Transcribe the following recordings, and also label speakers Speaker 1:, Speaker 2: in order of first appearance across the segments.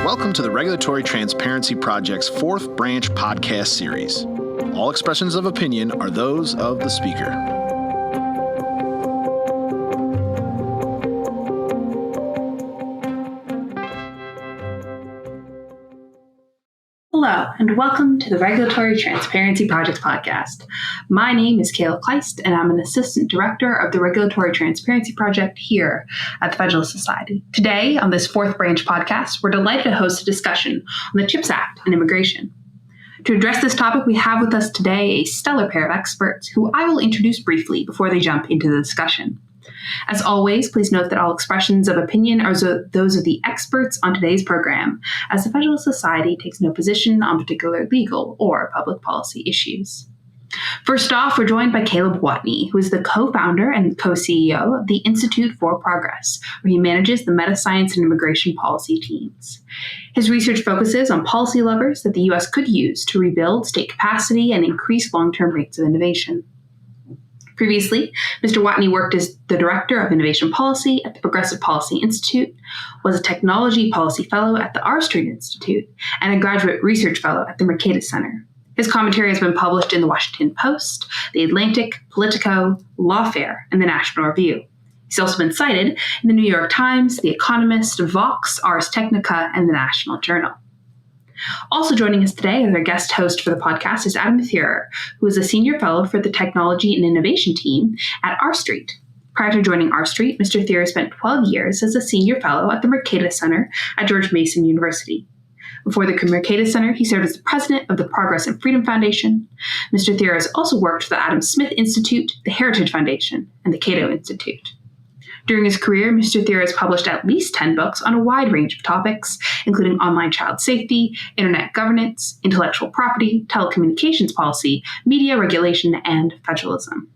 Speaker 1: Welcome to the Regulatory Transparency Project's fourth branch podcast series. All expressions of opinion are those of the speaker.
Speaker 2: Hello, and welcome to the Regulatory Transparency Project podcast. My name is Kayla Kleist, and I'm an Assistant Director of the Regulatory Transparency Project here at the Federalist Society. Today, on this fourth branch podcast, we're delighted to host a discussion on the CHIPS Act and immigration. To address this topic, we have with us today a stellar pair of experts who I will introduce briefly before they jump into the discussion. As always, please note that all expressions of opinion are those of the experts on today's program, as the Federalist Society takes no position on particular legal or public policy issues. First off, we're joined by Caleb Watney, who is the co-founder and co-CEO of the Institute for Progress, where he manages the meta-science and immigration policy teams. His research focuses on policy levers that the U.S. could use to rebuild state capacity and increase long-term rates of innovation. Previously, Mr. Watney worked as the Director of Innovation Policy at the Progressive Policy Institute, was a Technology Policy Fellow at the R Street Institute, and a Graduate Research Fellow at the Mercatus Center. His commentary has been published in the Washington Post, The Atlantic, Politico, Lawfare, and the National Review. He's also been cited in the New York Times, The Economist, Vox, Ars Technica, and the National Journal. Also joining us today as our guest host for the podcast is Adam Thierer, who is a senior fellow for the Technology and Innovation team at R Street. Prior to joining R Street, Mr. Thierer spent 12 years as a senior fellow at the Mercatus Center at George Mason University. Before the Mercatus Center, he served as the president of the Progress and Freedom Foundation. Mr. Thierer has also worked for the Adam Smith Institute, the Heritage Foundation, and the Cato Institute. During his career, Mr. Thierer has published at least 10 books on a wide range of topics, including online child safety, internet governance, intellectual property, telecommunications policy, media regulation, and federalism.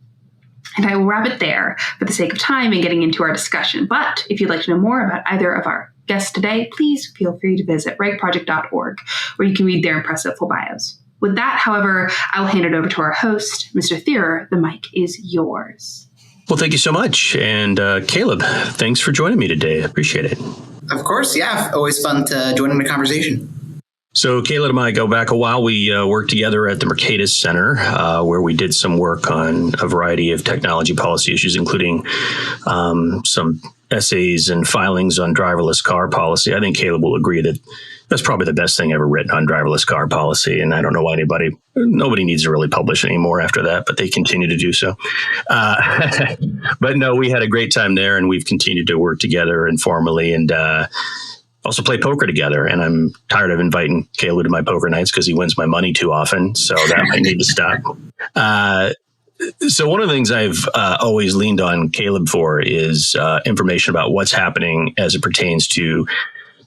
Speaker 2: And I will wrap it there for the sake of time and getting into our discussion. But if you'd like to know more about either of our guests today, please feel free to visit regproject.org, where you can read their impressive full bios. With that, however, I will hand it over to our host, Mr. Thierer. The mic is yours.
Speaker 3: Well, thank you so much. And Caleb, thanks for joining me today. I appreciate it.
Speaker 4: Of course. Yeah. Always fun to join in the conversation.
Speaker 3: So Caleb and I go back a while. We worked together at the Mercatus Center, where we did some work on a variety of technology policy issues, including some essays and filings on driverless car policy. I think Caleb will agree that that's probably the best thing ever written on driverless car policy. And I don't know why nobody needs to really publish anymore after that, but they continue to do so. But no, we had a great time there, and we've continued to work together informally and also play poker together. And I'm tired of inviting Caleb to my poker nights because he wins my money too often. So that might need to stop. So one of the things I've always leaned on Caleb for is information about what's happening as it pertains to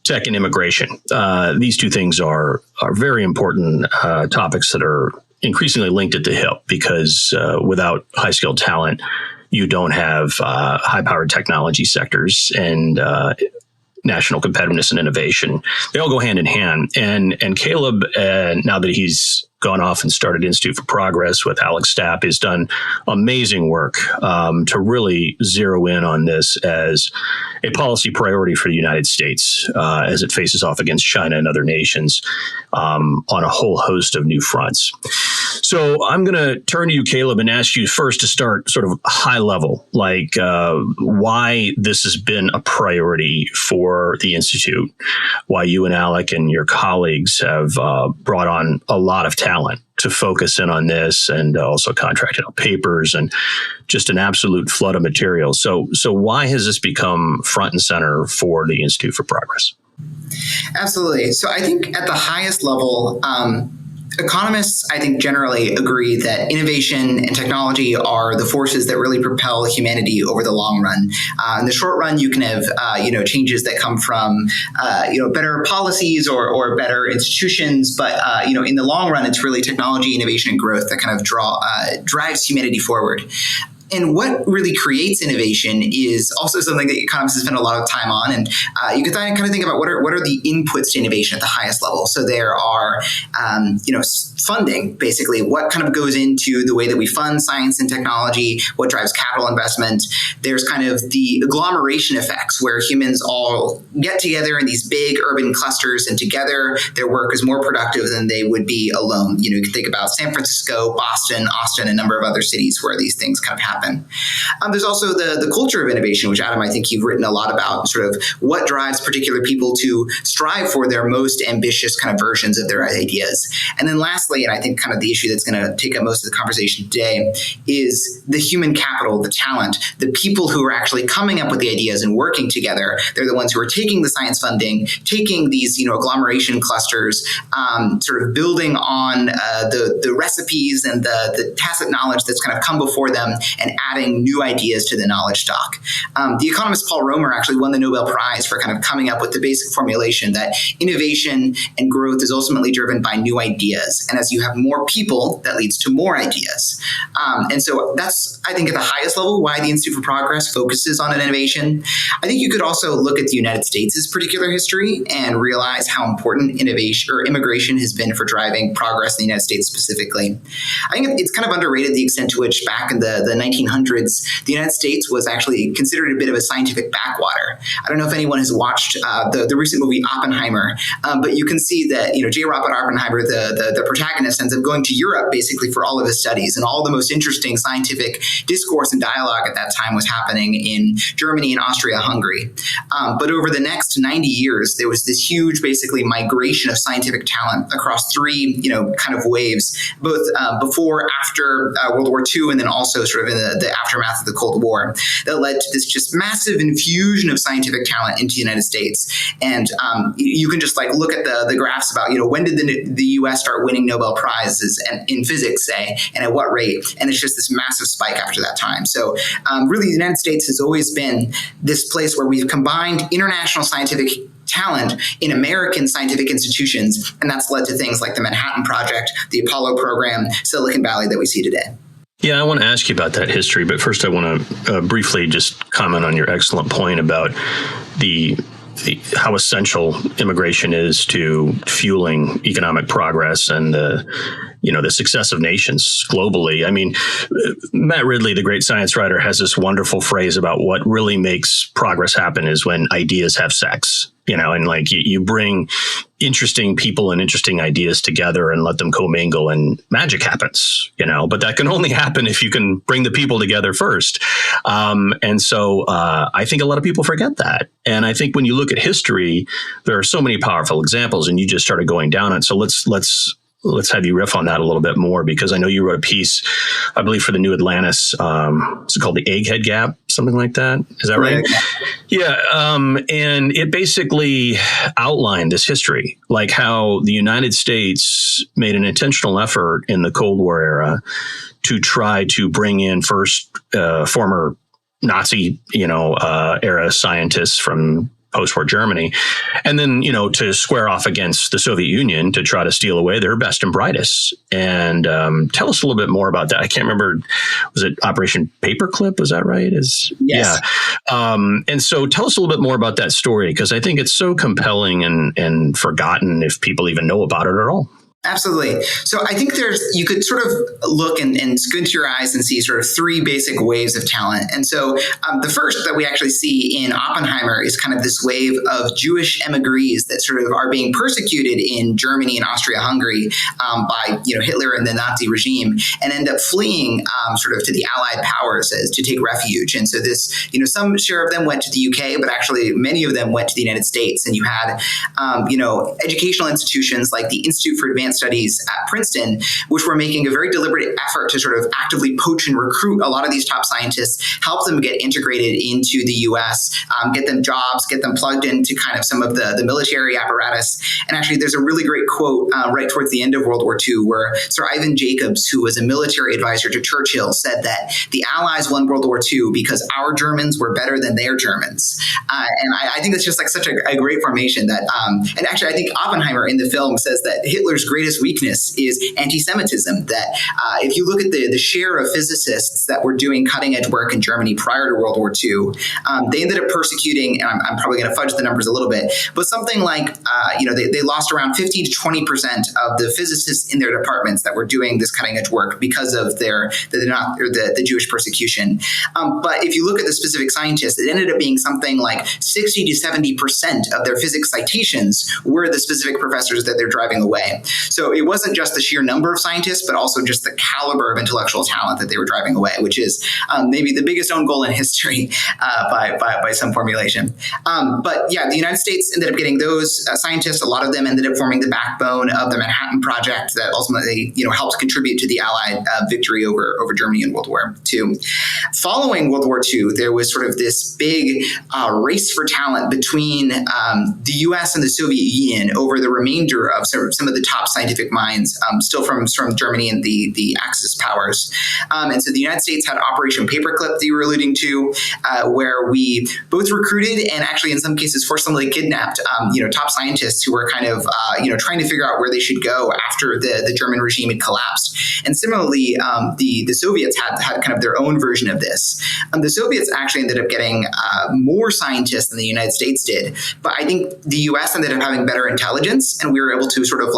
Speaker 3: tech and immigration. These two things are very important topics that are increasingly linked at the hip, because without high-skilled talent, you don't have high-powered technology sectors and national competitiveness and innovation. They all go hand in hand. And Caleb, now that he's gone off and started Institute for Progress with Alex Stapp, has done amazing work to really zero in on this as a policy priority for the United States as it faces off against China and other nations on a whole host of new fronts. So I'm going to turn to you, Caleb, and ask you first to start sort of high level, like why this has been a priority for the Institute, why you and Alec and your colleagues have brought on a lot of talent to focus in on this, and also contracted out papers and just an absolute flood of material. So why has this become front and center for the Institute for Progress?
Speaker 4: Absolutely. So I think at the highest level, economists, I think, generally agree that innovation and technology are the forces that really propel humanity over the long run. In the short run, you can have, changes that come from, better policies or better institutions. But, in the long run, it's really technology, innovation, and growth that kind of drives humanity forward. And what really creates innovation is also something that economists have spent a lot of time on. And you can kind of think about what are the inputs to innovation at the highest level. So there are, funding, basically, what kind of goes into the way that we fund science and technology, what drives capital investment. There's kind of the agglomeration effects where humans all get together in these big urban clusters, and together their work is more productive than they would be alone. You can think about San Francisco, Boston, Austin, a number of other cities where these things kind of happen. There's also the culture of innovation, which, Adam, I think you've written a lot about, sort of what drives particular people to strive for their most ambitious kind of versions of their ideas. And then lastly, and I think kind of the issue that's going to take up most of the conversation today, is the human capital, the talent, the people who are actually coming up with the ideas and working together. They're the ones who are taking the science funding, taking these agglomeration clusters, sort of building on the recipes and the tacit knowledge that's kind of come before them and adding new ideas to the knowledge stock. The economist Paul Romer actually won the Nobel Prize for kind of coming up with the basic formulation that innovation and growth is ultimately driven by new ideas. And as you have more people, that leads to more ideas. And so that's, I think, at the highest level, why the Institute for Progress focuses on innovation. I think you could also look at the United States' particular history and realize how important innovation or immigration has been for driving progress in the United States specifically. I think it's kind of underrated the extent to which back in the 1900s, the United States was actually considered a bit of a scientific backwater. I don't know if anyone has watched the recent movie Oppenheimer, but you can see that J. Robert Oppenheimer, the protagonist, ends up going to Europe basically for all of his studies, and all the most interesting scientific discourse and dialogue at that time was happening in Germany and Austria-Hungary. But over the next 90 years, there was this huge basically migration of scientific talent across three kind of waves, both before, after World War II, and then also sort of in the aftermath of the Cold War, that led to this just massive infusion of scientific talent into the United States. And you can just look at the graphs about when did the U.S. start winning Nobel Prizes in physics, say, and at what rate, and it's just this massive spike after that time. So really, the United States has always been this place where we've combined international scientific talent in American scientific institutions, and that's led to things like the Manhattan Project, the Apollo program, Silicon Valley that we see today.
Speaker 3: Yeah, I want to ask you about that history, but first I want to briefly just comment on your excellent point about how essential immigration is to fueling economic progress and the success of nations globally. I mean, Matt Ridley, the great science writer, has this wonderful phrase about what really makes progress happen is when ideas have sex, and you bring interesting people and interesting ideas together and let them commingle, and magic happens, but that can only happen if you can bring the people together first. And so I think a lot of people forget that. And I think when you look at history, there are so many powerful examples, and you just started going down it. So let's have you riff on that a little bit more, because I know you wrote a piece, I believe, for the New Atlantis. Is it called the Egghead Gap? Something like that. Is that right? Yeah. And it basically outlined this history, like how the United States made an intentional effort in the Cold War era to try to bring in first former Nazi, era scientists from post-war Germany, and then, to square off against the Soviet Union to try to steal away their best and brightest. And tell us a little bit more about that. I can't remember, was it Operation Paperclip? Was that right?
Speaker 4: Yes.
Speaker 3: Yeah. And so tell us a little bit more about that story, because I think it's so compelling and forgotten if people even know about it at all.
Speaker 4: Absolutely. So I think you could sort of look and squint your eyes and see sort of three basic waves of talent. And so the first that we actually see in Oppenheimer is kind of this wave of Jewish emigres that sort of are being persecuted in Germany and Austria-Hungary by Hitler and the Nazi regime, and end up fleeing sort of to the Allied powers to take refuge. And so this, some share of them went to the UK, but actually many of them went to the United States. And you had, educational institutions like the Institute for Advanced Studies at Princeton, which were making a very deliberate effort to sort of actively poach and recruit a lot of these top scientists, help them get integrated into the U.S., get them jobs, get them plugged into kind of some of the military apparatus. And actually, there's a really great quote right towards the end of World War II where Sir Ivan Jacobs, who was a military advisor to Churchill, said that the Allies won World War II because our Germans were better than their Germans. And I think that's just such a great formation that, and actually, I think Oppenheimer in the film says that Hitler's greatest greatest weakness is anti-Semitism. That if you look at the share of physicists that were doing cutting-edge work in Germany prior to World War II, they ended up persecuting, and I'm probably going to fudge the numbers a little bit, but something like, they lost around 15 to 20% of the physicists in their departments that were doing this cutting-edge work because of the Jewish persecution. But if you look at the specific scientists, it ended up being something like 60 to 70% of their physics citations were the specific professors that they're driving away. So it wasn't just the sheer number of scientists, but also just the caliber of intellectual talent that they were driving away, which is maybe the biggest own goal in history by some formulation. But yeah, the United States ended up getting those scientists. A lot of them ended up forming the backbone of the Manhattan Project that ultimately, helped contribute to the Allied victory over Germany in World War II. Following World War II, there was sort of this big race for talent between the U.S. and the Soviet Union over the remainder of some of the top scientific minds, still from Germany and the Axis powers. And so the United States had Operation Paperclip that you were alluding to, where we both recruited and actually in some cases forcibly kidnapped, top scientists who were kind of, trying to figure out where they should go after the German regime had collapsed. And similarly, the Soviets had kind of their own version of this. The Soviets actually ended up getting more scientists than the United States did. But I think the U.S. ended up having better intelligence, and we were able to sort of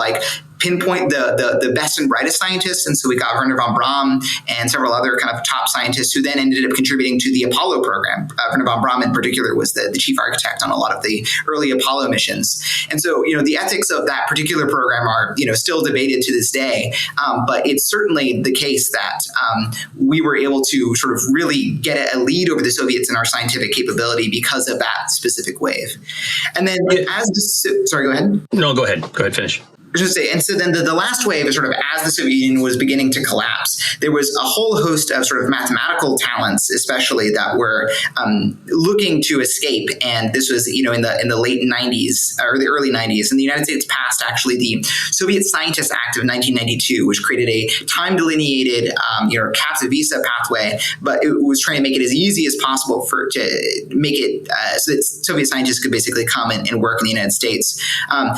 Speaker 4: pinpoint the best and brightest scientists. And so we got Wernher von Braun and several other kind of top scientists who then ended up contributing to the Apollo program. Wernher von Braun in particular was the chief architect on a lot of the early Apollo missions. And so, the ethics of that particular program are, still debated to this day. But it's certainly the case that we were able to sort of really get a lead over the Soviets in our scientific capability because of that specific wave. And then sorry, go ahead.
Speaker 3: No, go ahead. Go ahead, finish.
Speaker 4: And so then the last wave is sort of as the Soviet Union was beginning to collapse, there was a whole host of sort of mathematical talents, especially that were looking to escape. And this was, in the late 90s or the early 90s. And the United States passed actually the Soviet Scientists Act of 1992, which created a time delineated, captive visa pathway. But it was trying to make it as easy as possible to make it so that Soviet scientists could basically come and work in the United States.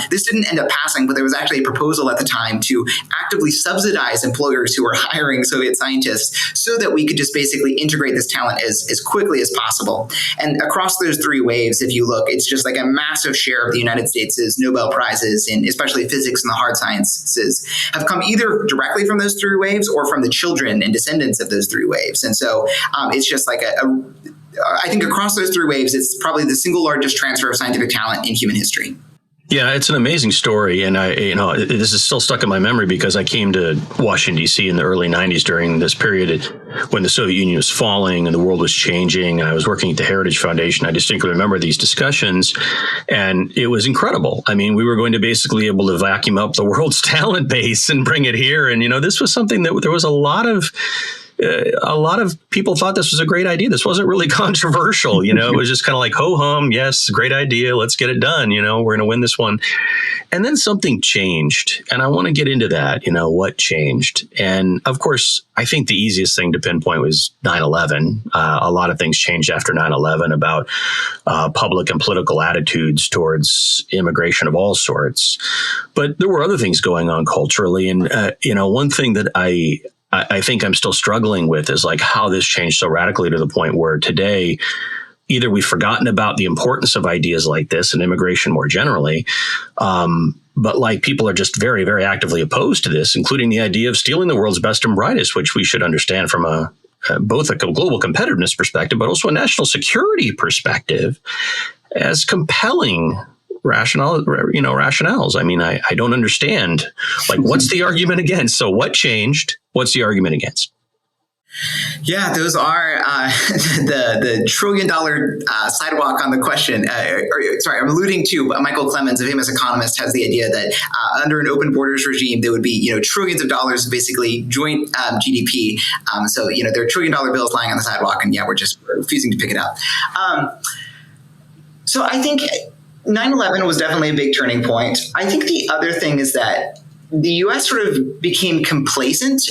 Speaker 4: This didn't end up passing, but there was actually a proposal at the time to actively subsidize employers who were hiring Soviet scientists so that we could just basically integrate this talent as quickly as possible. And across those three waves, if you look, it's just like a massive share of the United States' Nobel Prizes in especially physics and the hard sciences have come either directly from those three waves or from the children and descendants of those three waves. And so it's just like I think across those three waves, it's probably the single largest transfer of scientific talent in human history.
Speaker 3: Yeah, it's an amazing story, and this is still stuck in my memory because I came to Washington, D.C. in the early 90s during this period when the Soviet Union was falling and the world was changing. I was working at the Heritage Foundation. I distinctly remember these discussions, and it was incredible. I mean, we were going to basically able to vacuum up the world's talent base and bring it here, and this was something that there was a lot of people thought this was a great idea. This wasn't really controversial. It was just kind of like, ho hum. Yes, great idea. Let's get it done. We're going to win this one. And then something changed. And I want to get into that, what changed. And of course, I think the easiest thing to pinpoint was 9/11. A lot of things changed after 9/11 about public and political attitudes towards immigration of all sorts. But there were other things going on culturally. And, one thing that I think I'm still struggling with is like how this changed so radically to the point where today, either we've forgotten about the importance of ideas like this and immigration more generally, but like people are just very, very actively opposed to this, including the idea of stealing the world's best and brightest, which we should understand from both a global competitiveness perspective, but also a national security perspective as compelling rationales. I mean, I don't understand. Like, what's the argument against? So what changed? What's the argument against?
Speaker 4: Yeah, those are the $1 trillion sidewalk on the question. I'm alluding to Michael Clemens, a famous economist, has the idea that under an open borders regime, there would be trillions of dollars of basically joint GDP. So there are $1 trillion bills lying on the sidewalk, and we're refusing to pick it up. So I think 9/11 was definitely a big turning point. I think the other thing is that the U.S. sort of became complacent.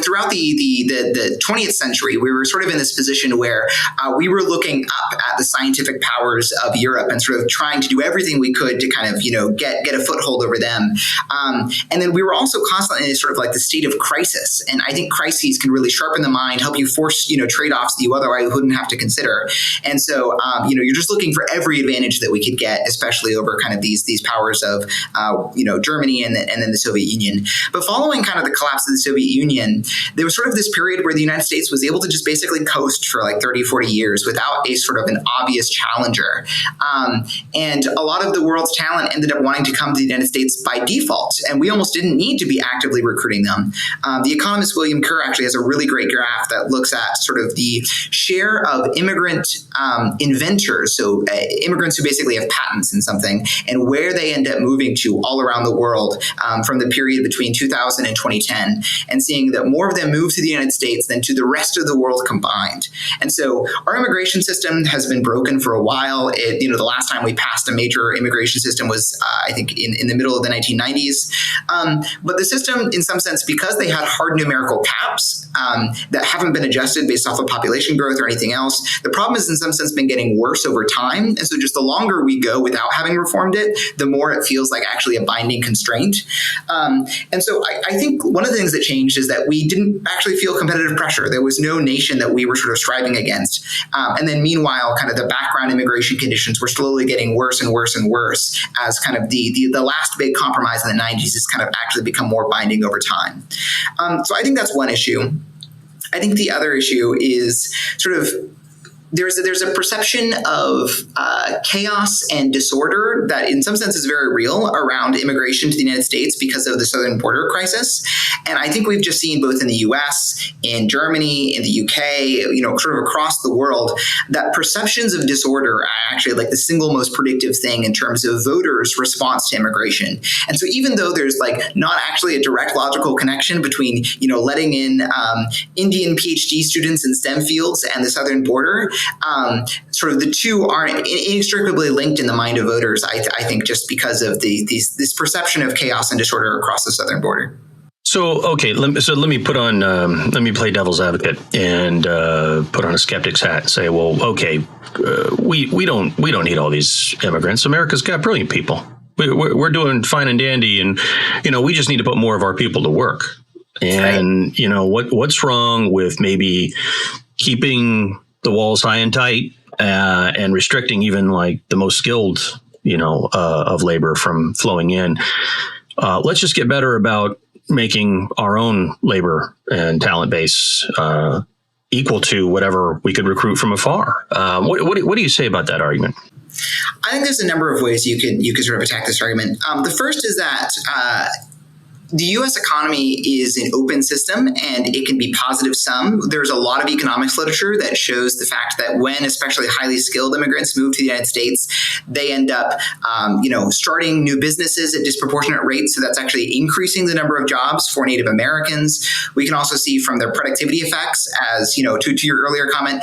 Speaker 4: Throughout the 20th century, we were sort of in this position where we were looking up at the scientific powers of Europe and sort of trying to do everything we could to kind of, get a foothold over them. And then we were also constantly in sort of like the state of crisis. And I think crises can really sharpen the mind, help you force, trade-offs that you otherwise wouldn't have to consider. And so, you're just looking for every advantage that we could get, especially over kind of these powers of, Germany and then the Soviet Union. But following kind of the collapse of the Soviet Union, there was sort of this period where the United States was able to just basically coast for like 30, 40 years without a sort of an obvious challenger. And a lot of the world's talent ended up wanting to come to the United States by default, and we almost didn't need to be actively recruiting them. The economist William Kerr actually has a really great graph that looks at sort of the share of immigrant inventors, so immigrants who basically have patents in something, and where they end up moving to all around the world from the period between 2000 and 2010, and seeing that more of them move to the United States than to the rest of the world combined. And so our immigration system has been broken for a while. The last time we passed a major immigration system was, I think, in the middle of the 1990s. But the system, in some sense, because they had hard numerical caps that haven't been adjusted based off of population growth or anything else, the problem has in some sense been getting worse over time. And so just the longer we go without having reformed it, the more it feels like actually a binding constraint. And so I think one of the things that changed is that we didn't actually feel competitive pressure. There was no nation that we were sort of striving against. And then meanwhile, kind of the background immigration conditions were slowly getting worse and worse and worse as kind of the last big compromise in the 90s has kind of actually become more binding over time. So I think that's one issue. I think the other issue is sort of there's a perception of chaos and disorder that in some sense is very real around immigration to the United States because of the southern border crisis. And I think we've just seen both in the US, in Germany, in the UK, sort of across the world, that perceptions of disorder are actually like the single most predictive thing in terms of voters' response to immigration. And so even though there's like not actually a direct logical connection between, letting in Indian PhD students in STEM fields and the southern border, sort of the two are inextricably linked in the mind of voters, I think, just because of this perception of chaos and disorder across the southern border.
Speaker 3: So, okay, let me play devil's advocate and put on a skeptic's hat and say, well, okay, we don't need all these immigrants. America's got brilliant people. We're doing fine and dandy, and we just need to put more of our people to work. And what's wrong with maybe keeping the walls high and tight and restricting even like the most skilled of labor from flowing in? Let's just get better about making our own labor and talent base equal to whatever we could recruit from afar. What do you say about that argument?
Speaker 4: I think there's a number of ways you could sort of attack this argument. The first is that the U.S. economy is an open system and it can be positive sum. There's a lot of economics literature that shows the fact that when especially highly skilled immigrants move to the United States, they end up, starting new businesses at disproportionate rates. So that's actually increasing the number of jobs for Native Americans. We can also see from their productivity effects as, to your earlier comment,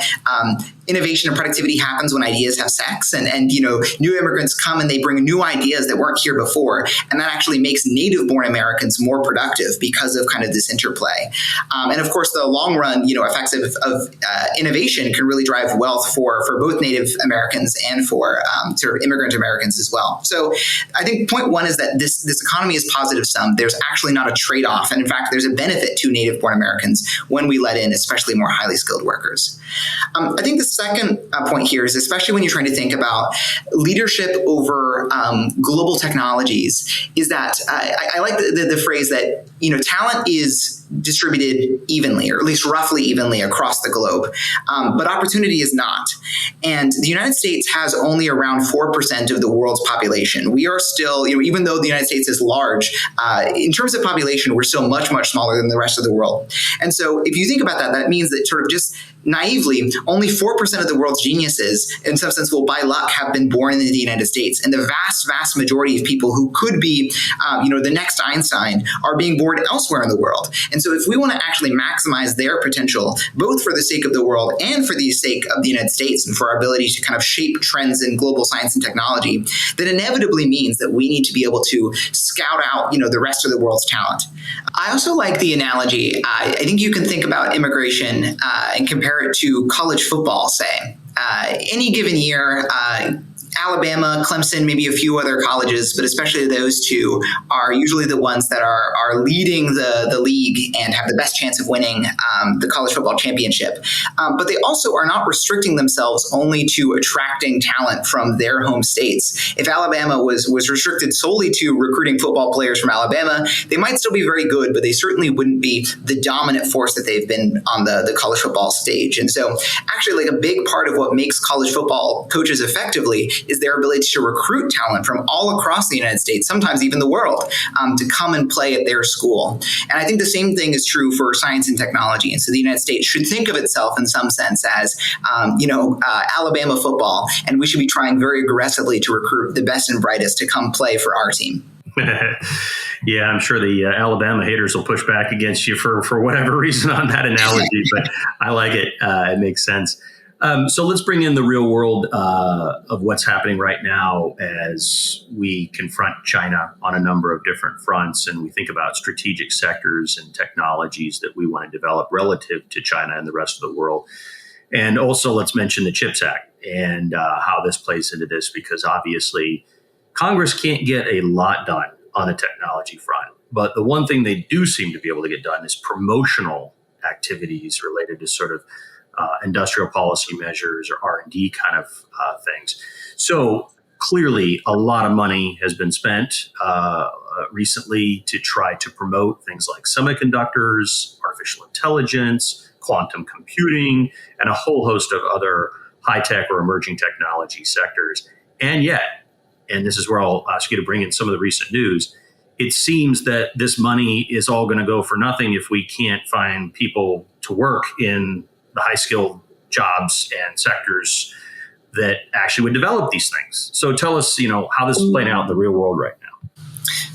Speaker 4: innovation and productivity happens when ideas have sex, and new immigrants come and they bring new ideas that weren't here before, and that actually makes native-born Americans more productive because of kind of this interplay. And of course, the long run, effects of innovation can really drive wealth for both Native Americans and for sort of immigrant Americans as well. So I think point one is that this economy is positive sum. There's actually not a trade-off, and in fact, there's a benefit to native-born Americans when we let in especially more highly skilled workers. I think the second point here is, especially when you're trying to think about leadership over global technologies, is that I like the phrase that talent is distributed evenly, or at least roughly evenly across the globe, but opportunity is not. And the United States has only around 4% of the world's population. We are still, even though the United States is large, in terms of population, we're still much, much smaller than the rest of the world. And so if you think about that, that means that sort of just naively, only 4% of the world's geniuses, in some sense, will by luck have been born in the United States. And the vast, vast majority of people who could be, the next Einstein are being born elsewhere in the world. And so if we want to actually maximize their potential, both for the sake of the world and for the sake of the United States and for our ability to kind of shape trends in global science and technology, that inevitably means that we need to be able to scout out, the rest of the world's talent. I also like the analogy. I think you can think about immigration and compare it to college football, say. Any given year, Alabama, Clemson, maybe a few other colleges, but especially those two are usually the ones that are leading the league and have the best chance of winning the college football championship. But they also are not restricting themselves only to attracting talent from their home states. If Alabama was restricted solely to recruiting football players from Alabama, they might still be very good, but they certainly wouldn't be the dominant force that they've been on the college football stage. And so actually, like, a big part of what makes college football coaches effectively is their ability to recruit talent from all across the United States, sometimes even the world, to come and play at their school. And I think the same thing is true for science and technology. And so the United States should think of itself in some sense as, Alabama football, and we should be trying very aggressively to recruit the best and brightest to come play for our team.
Speaker 3: Yeah, I'm sure the Alabama haters will push back against you for whatever reason on that analogy, but I like it. It makes sense. So let's bring in the real world of what's happening right now as we confront China on a number of different fronts, and we think about strategic sectors and technologies that we want to develop relative to China and the rest of the world. And also let's mention the CHIPS Act and how this plays into this, because obviously Congress can't get a lot done on the technology front. But the one thing they do seem to be able to get done is promotional activities related to sort of industrial policy measures or R&D kind of things. So clearly a lot of money has been spent recently to try to promote things like semiconductors, artificial intelligence, quantum computing, and a whole host of other high-tech or emerging technology sectors. And yet, and this is where I'll ask you to bring in some of the recent news, it seems that this money is all going to go for nothing if we can't find people to work in the high-skilled jobs and sectors that actually would develop these things. So tell us, how this is playing out in the real world right now.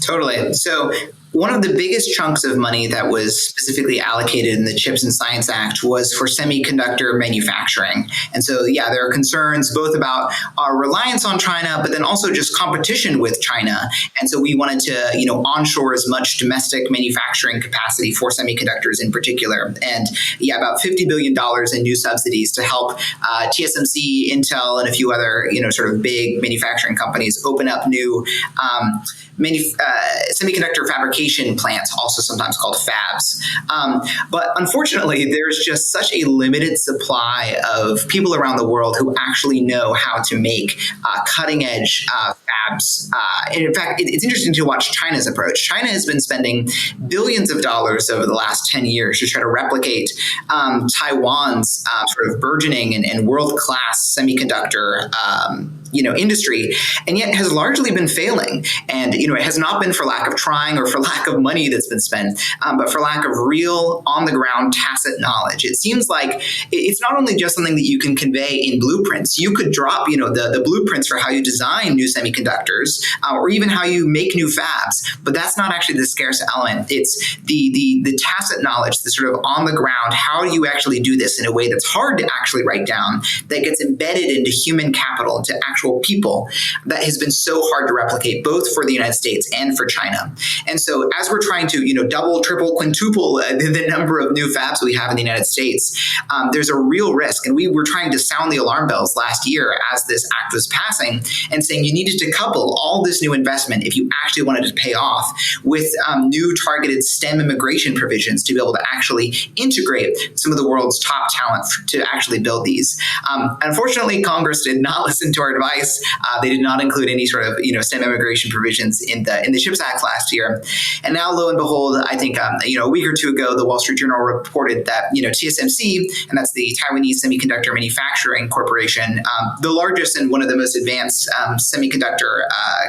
Speaker 4: Totally. So one of the biggest chunks of money that was specifically allocated in the CHIPS and Science Act was for semiconductor manufacturing. And so, there are concerns both about our reliance on China, but then also just competition with China. And so we wanted to, onshore as much domestic manufacturing capacity for semiconductors in particular. And about $50 billion in new subsidies to help TSMC, Intel, and a few other, sort of big manufacturing companies open up new semiconductor fabrication plants, also sometimes called fabs. But unfortunately, there's just such a limited supply of people around the world who actually know how to make cutting edge fabs. And in fact, it's interesting to watch China's approach. China has been spending billions of dollars over the last 10 years to try to replicate Taiwan's sort of burgeoning and world-class semiconductor industry, and yet has largely been failing. And, it has not been for lack of trying or for lack of money that's been spent, but for lack of real on-the-ground tacit knowledge. It seems like it's not only just something that you can convey in blueprints. You could drop, the blueprints for how you design new semiconductors or even how you make new fabs, but that's not actually the scarce element. It's the tacit knowledge, the sort of on-the-ground, how do you actually do this in a way that's hard to actually write down, that gets embedded into human capital, into actual people, that has been so hard to replicate, both for the United States and for China. And so as we're trying to, double, triple, quintuple the number of new fabs we have in the United States, there's a real risk. And we were trying to sound the alarm bells last year as this act was passing and saying you needed to couple all this new investment, if you actually wanted to pay off, with new targeted STEM immigration provisions to be able to actually integrate some of the world's top talent to actually build these. Unfortunately, Congress did not listen to our advice advice. They did not include any sort of STEM immigration provisions in the CHIPS Act last year. And now, lo and behold, I think a week or two ago, the Wall Street Journal reported that TSMC, and that's the Taiwanese Semiconductor Manufacturing Corporation, the largest and one of the most advanced semiconductor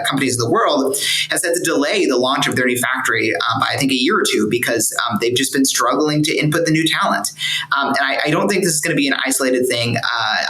Speaker 4: companies in the world, has had to delay the launch of their new factory by I think a year or two because they've just been struggling to input the new talent. And I don't think this is going to be an isolated thing.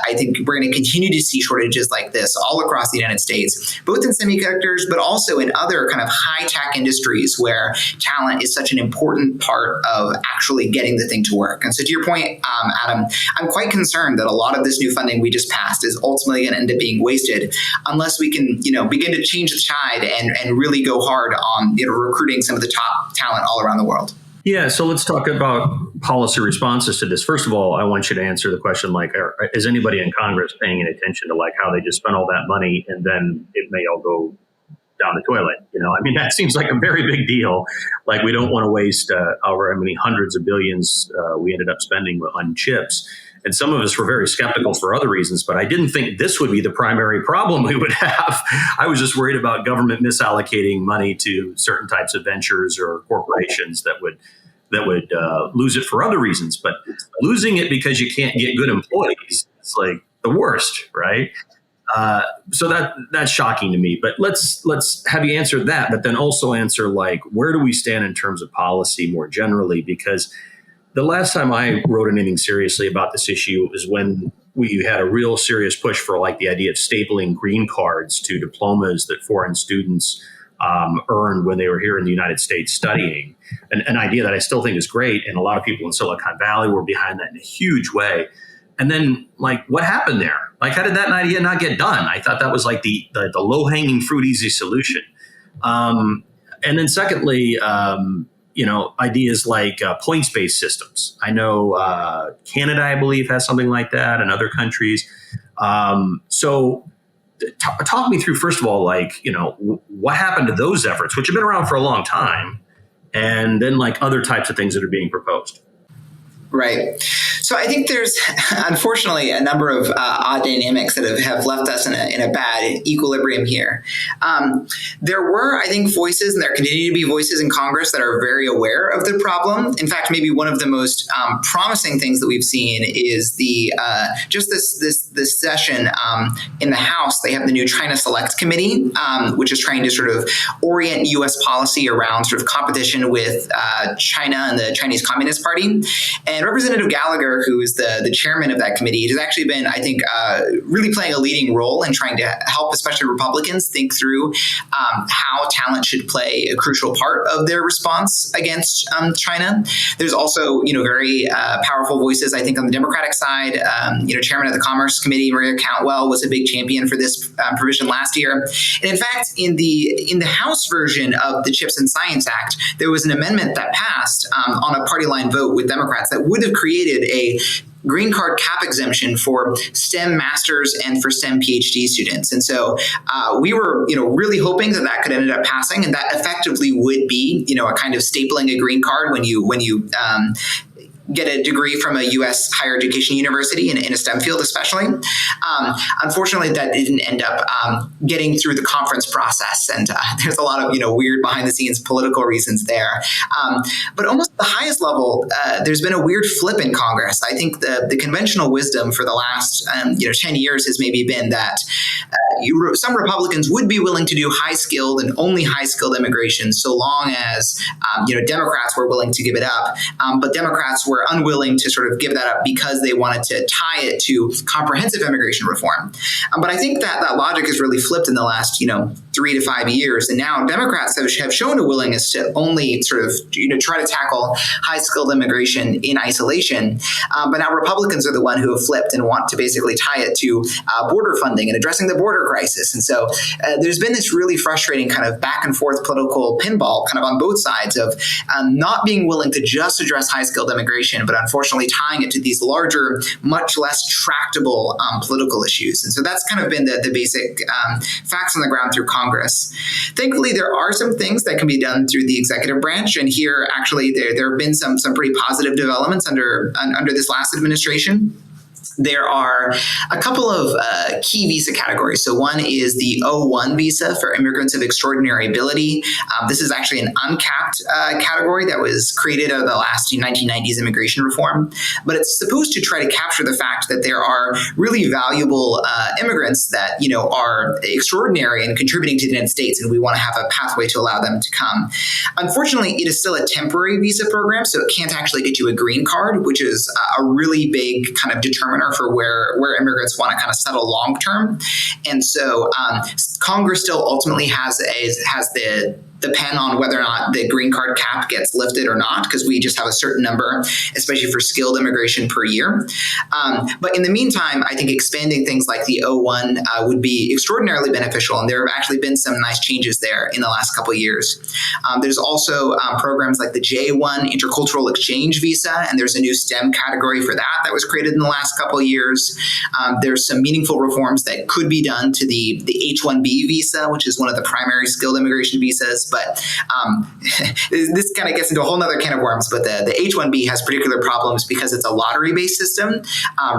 Speaker 4: I think we're going to continue to see shortages like this all across the United States, both in semiconductors, but also in other kind of high-tech industries where talent is such an important part of actually getting the thing to work. And so to your point, Adam, I'm quite concerned that a lot of this new funding we just passed is ultimately going to end up being wasted unless we can, begin to change the tide and really go hard on recruiting some of the top talent all around the world.
Speaker 3: Yeah, so let's talk about policy responses to this. First of all, I want you to answer the question, is anybody in Congress paying any attention to how they just spent all that money and then it may all go down the toilet? That seems like a very big deal. We don't want to waste however many hundreds of billions we ended up spending on chips. And some of us were very skeptical for other reasons, but I didn't think this would be the primary problem we would have. I was just worried about government misallocating money to certain types of ventures or corporations that would lose it for other reasons. But losing it because you can't get good employees, it's like the worst, right? So that's shocking to me. But let's have you answer that, but then also answer where do we stand in terms of policy more generally? Because the last time I wrote anything seriously about this issue was when we had a real serious push for the idea of stapling green cards to diplomas that foreign students earned when they were here in the United States studying. An idea that I still think is great. And a lot of people in Silicon Valley were behind that in a huge way. And then what happened there? How did that idea not get done? I thought that was the low-hanging fruit, easy solution. And then secondly, ideas like points-based systems. I know Canada, I believe, has something like that, and other countries. So talk me through, first of all, what happened to those efforts, which have been around for a long time, and then other types of things that are being proposed.
Speaker 4: Right. So I think there's, unfortunately, a number of odd dynamics that have left us in a bad equilibrium here. There were, I think, voices, and there continue to be voices in Congress that are very aware of the problem. In fact, maybe one of the most promising things that we've seen is just this session in the House. They have the new China Select Committee, which is trying to sort of orient U.S. policy around sort of competition with China and the Chinese Communist Party. And Representative Gallagher, who is the chairman of that committee, has actually been, I think, really playing a leading role in trying to help, especially Republicans, think through how talent should play a crucial part of their response against China. There's also, very powerful voices, I think, on the Democratic side. Chairman of the Commerce Committee, Maria Cantwell, was a big champion for this provision last year. And in fact, in the House version of the CHIPS and Science Act, there was an amendment that passed on a party line vote with Democrats that would have created a green card cap exemption for STEM masters and for STEM PhD students. And so we were, really hoping that could end up passing, and that effectively would be, a kind of stapling a green card when you get a degree from a U.S. higher education university in a STEM field, especially. Unfortunately, that didn't end up getting through the conference process, and there's a lot of weird behind-the-scenes political reasons there. But almost at the highest level, there's been a weird flip in Congress. I think the conventional wisdom for the last 10 years has maybe been that some Republicans would be willing to do high-skilled and only high-skilled immigration so long as Democrats were willing to give it up, but Democrats were unwilling to sort of give that up because they wanted to tie it to comprehensive immigration reform. But I think that logic has really flipped in the last 3 to 5 years, and now Democrats have shown a willingness to only sort of try to tackle high-skilled immigration in isolation. But now Republicans are the one who have flipped and want to basically tie it to border funding and addressing the border crisis. And so there's been this really frustrating kind of back and forth political pinball kind of on both sides of not being willing to just address high-skilled immigration, but unfortunately tying it to these larger, much less tractable political issues. And so that's kind of been the basic facts on the ground through Congress. Thankfully, there are some things that can be done through the executive branch. And here, actually, there have been some pretty positive developments under this last administration. There are a couple of key visa categories. So one is the O1 visa for immigrants of extraordinary ability. This is actually an uncapped category that was created out of the last 1990s immigration reform, but it's supposed to try to capture the fact that there are really valuable immigrants that are extraordinary and contributing to the United States, and we want to have a pathway to allow them to come. Unfortunately, it is still a temporary visa program, so it can't actually get you a green card, which is a really big kind of determiner for where immigrants want to kind of settle long term. And so Congress still ultimately has the pen on whether or not the green card cap gets lifted or not, because we just have a certain number, especially for skilled immigration per year. But in the meantime, I think expanding things like the O1 would be extraordinarily beneficial. And there have actually been some nice changes there in the last couple of years. There's also programs like the J1 intercultural exchange visa, and there's a new STEM category for that was created in the last couple of years. There's some meaningful reforms that could be done to the H1B visa, which is one of the primary skilled immigration visas. But this kind of gets into a whole nother can of worms. But the H-1B has particular problems because it's a lottery-based system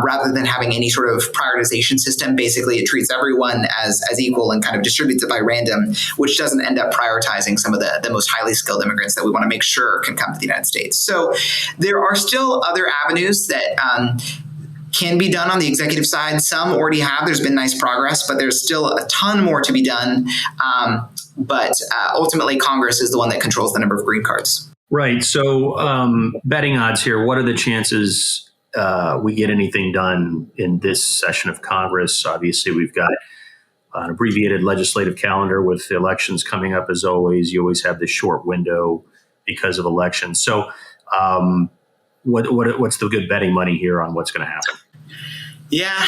Speaker 4: rather than having any sort of prioritization system. Basically, it treats everyone as equal and kind of distributes it by random, which doesn't end up prioritizing some of the most highly skilled immigrants that we want to make sure can come to the United States. So there are still other avenues that can be done on the executive side. Some already have. There's been nice progress, but there's still a ton more to be done. But ultimately, Congress is the one that controls the number of green cards.
Speaker 3: Right. So betting odds here, what are the chances we get anything done in this session of Congress? Obviously, we've got an abbreviated legislative calendar with the elections coming up as always. You always have this short window because of elections. So what's the good betting money here on what's going to happen?
Speaker 4: Yeah,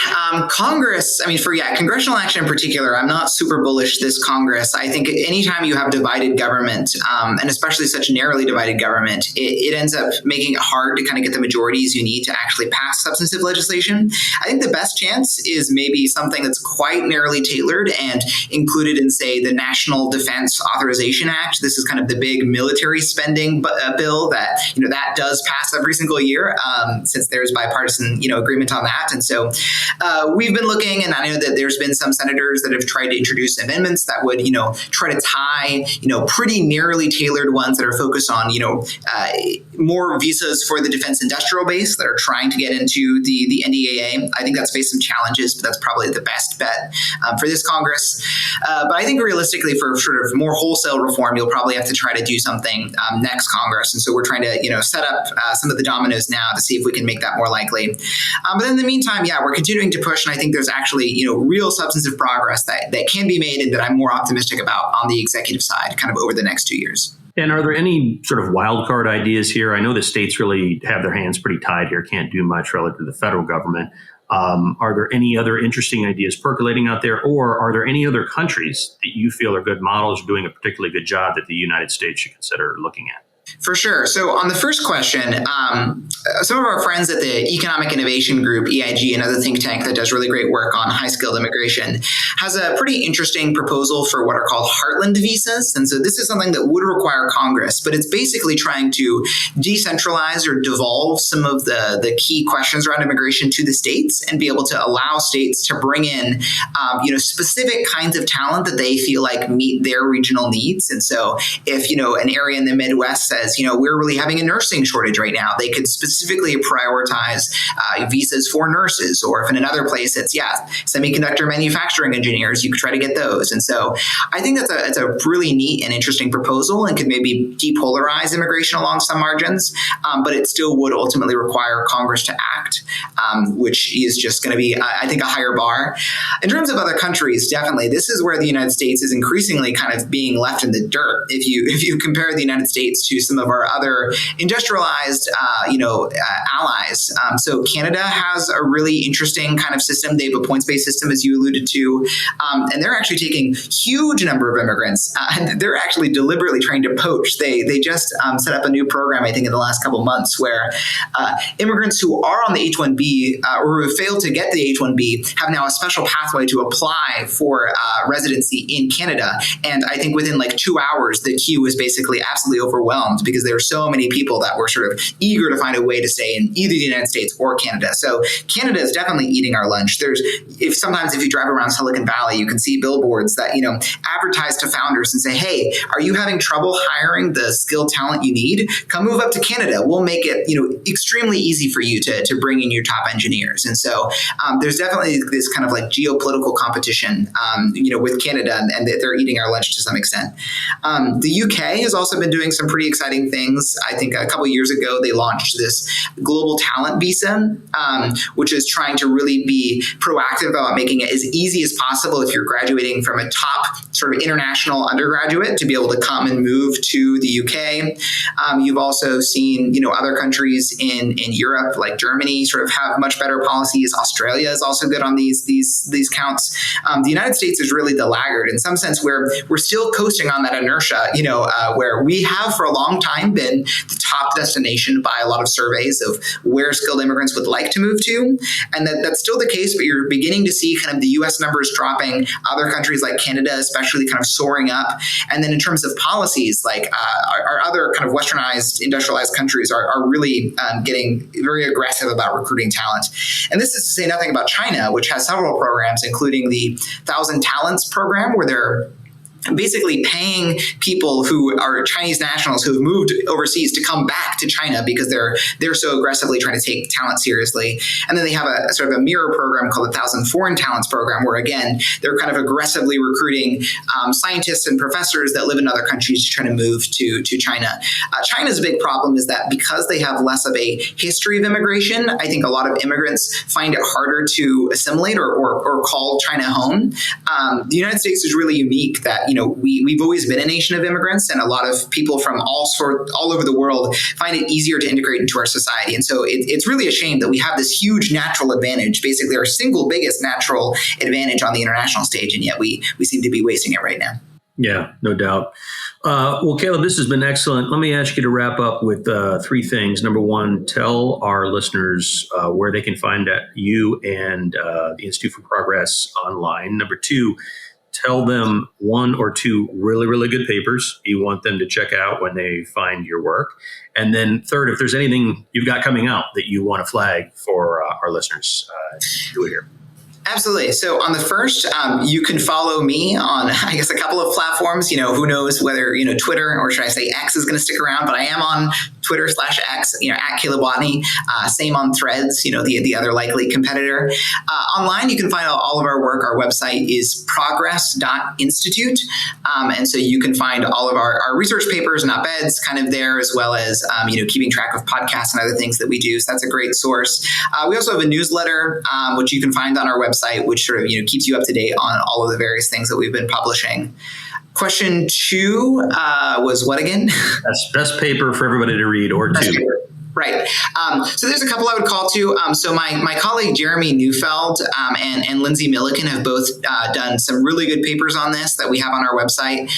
Speaker 4: Congress, Congressional Action in particular, I'm not super bullish this Congress. I think anytime you have divided government, and especially such narrowly divided government, it ends up making it hard to kind of get the majorities you need to actually pass substantive legislation. I think the best chance is maybe something that's quite narrowly tailored and included in, say, the National Defense Authorization Act. This is kind of the big military spending bill that, that does pass every single year, since there's bipartisan, agreement on that. And so we've been looking, and I know that there's been some senators that have tried to introduce amendments that would, try to tie, pretty narrowly tailored ones that are focused on, more visas for the defense industrial base that are trying to get into the NDAA. I think that's faced some challenges, but that's probably the best bet for this Congress. But I think realistically, for sort of more wholesale reform, you'll probably have to try to do something next Congress. And so we're trying to, set up some of the dominoes now to see if we can make that more likely. But in the meantime, we're continuing to push, and I think there's actually, real substantive progress that can be made and that I'm more optimistic about on the executive side kind of over the next 2 years.
Speaker 3: And are there any sort of wild card ideas here? I know the states really have their hands pretty tied here, can't do much relative to the federal government. Are there any other interesting ideas percolating out there, or are there any other countries that you feel are good models or doing a particularly good job that the United States should consider looking at?
Speaker 4: For sure. So on the first question, some of our friends at the Economic Innovation Group, EIG, another think tank that does really great work on high-skilled immigration, has a pretty interesting proposal for what are called Heartland Visas. And so this is something that would require Congress, but it's basically trying to decentralize or devolve some of the key questions around immigration to the states and be able to allow states to bring in, specific kinds of talent that they feel like meet their regional needs. And so if, an area in the Midwest says, we're really having a nursing shortage right now, they could specifically prioritize visas for nurses. Or if in another place it's, semiconductor manufacturing engineers, you could try to get those. And so I think that's a really neat and interesting proposal and could maybe depolarize immigration along some margins, but it still would ultimately require Congress to act, which is just going to be, I think, a higher bar. In terms of other countries, definitely, this is where the United States is increasingly kind of being left in the dirt. If you compare the United States to some of our other industrialized, allies. So Canada has a really interesting kind of system. They have a points-based system, as you alluded to, and they're actually taking huge number of immigrants. And they're actually deliberately trying to poach. They just set up a new program, I think, in the last couple of months, where immigrants who are on the H-1B H-1B or who have failed to get the H-1B have now a special pathway to apply for residency in Canada. And I think within like 2 hours, the queue was basically absolutely overwhelmed because there were so many people that were sort of eager to find a way to stay in either the United States or Canada. So Canada is definitely eating our lunch. Sometimes if you drive around Silicon Valley, you can see billboards that, advertise to founders and say, hey, are you having trouble hiring the skilled talent you need? Come move up to Canada. We'll make it, extremely easy for you to bring in your top engineers. And so there's definitely this kind of like geopolitical competition, with Canada, and they're eating our lunch to some extent. The UK has also been doing some pretty exciting things. I think a couple of years ago, they launched this global talent visa, which is trying to really be proactive about making it as easy as possible if you're graduating from a top sort of international undergraduate to be able to come and move to the UK. You've also seen, other countries in Europe like Germany sort of have much better policies. Australia is also good on these counts. The United States is really the laggard in some sense, where we're still coasting on that inertia, where we have for a long time been the top destination by a lot of surveys of where skilled immigrants would like to move to. And that's still the case, but you're beginning to see kind of the US numbers dropping, other countries like Canada especially kind of soaring up. And then in terms of policies, like our other kind of westernized, industrialized countries are really getting very aggressive about recruiting talent. And this is to say nothing about China, which has several programs, including the 1,000 Talents program, where they're basically paying people who are Chinese nationals who have moved overseas to come back to China because they're so aggressively trying to take talent seriously. And then they have a sort of a mirror program called the 1,000 Foreign Talents program, where again, they're kind of aggressively recruiting scientists and professors that live in other countries to try to move to China. China's big problem is that because they have less of a history of immigration, I think a lot of immigrants find it harder to assimilate or call China home. The United States is really unique that we've always been a nation of immigrants, and a lot of people from all over the world find it easier to integrate into our society. And so it's really a shame that we have this huge natural advantage, basically our single biggest natural advantage on the international stage, and yet we seem to be wasting it right now.
Speaker 3: Yeah, no doubt. Well, Caleb, this has been excellent. Let me ask you to wrap up with three things. Number one, tell our listeners where they can find you and the Institute for Progress online. Number two, tell them one or two really, really good papers you want them to check out when they find your work. And then third, if there's anything you've got coming out that you want to flag for our listeners, do it here.
Speaker 4: Absolutely. So on the first, you can follow me on, I guess, a couple of platforms. Who knows whether, Twitter, or should I say X, is going to stick around, but I am on Twitter /X, at Caleb Watney. Same on Threads, the other likely competitor. Online, you can find all of our work. Our website is progress.institute. And so you can find all of our research papers and op-eds kind of there, as well as, keeping track of podcasts and other things that we do. So that's a great source. We also have a newsletter, which you can find on our website, which sort of, keeps you up to date on all of the various things that we've been publishing. Question 2 was what again?
Speaker 3: That's best paper for everybody to read, or two.
Speaker 4: Right. So there's a couple I would call to. So my colleague Jeremy Neufeld and Lindsay Milliken have both done some really good papers on this that we have on our website.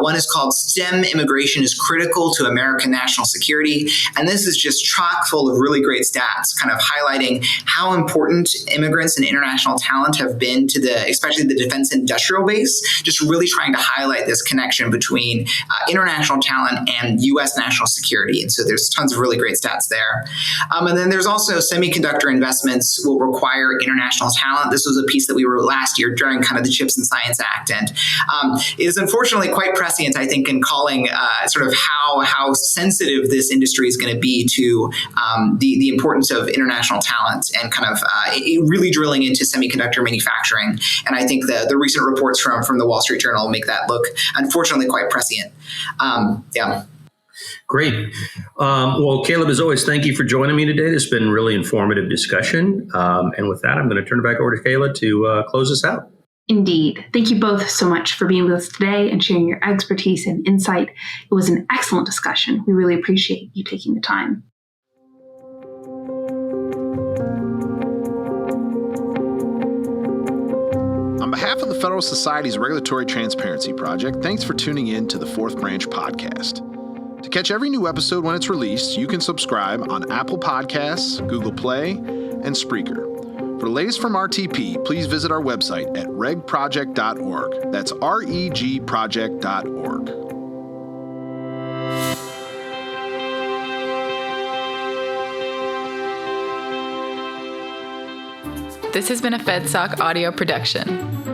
Speaker 4: One is called STEM Immigration is Critical to American National Security. And this is just chock full of really great stats, kind of highlighting how important immigrants and international talent have been to especially the defense industrial base, just really trying to highlight this connection between international talent and U.S. national security. And so there's tons of really great stats there. And then there's also semiconductor investments will require international talent. This was a piece that we wrote last year during kind of the CHIPS and Science Act. And it is unfortunately quite prescient, I think, in calling sort of how sensitive this industry is going to be to the importance of international talent, and kind of really drilling into semiconductor manufacturing. And I think the recent reports from the Wall Street Journal make that look, unfortunately, quite prescient. Yeah.
Speaker 3: Great. Well, Caleb, as always, thank you for joining me today. This has been a really informative discussion. And with that, I'm going to turn it back over to Kayla to close us out.
Speaker 2: Indeed. Thank you both so much for being with us today and sharing your expertise and insight. It was an excellent discussion. We really appreciate you taking the time.
Speaker 1: On behalf of the Federalist Society's Regulatory Transparency Project, thanks for tuning in to the Fourth Branch podcast. To catch every new episode when it's released, you can subscribe on Apple Podcasts, Google Play, and Spreaker. For the latest from RTP, please visit our website at regproject.org. That's regproject.org.
Speaker 5: This has been a FedSoc audio production.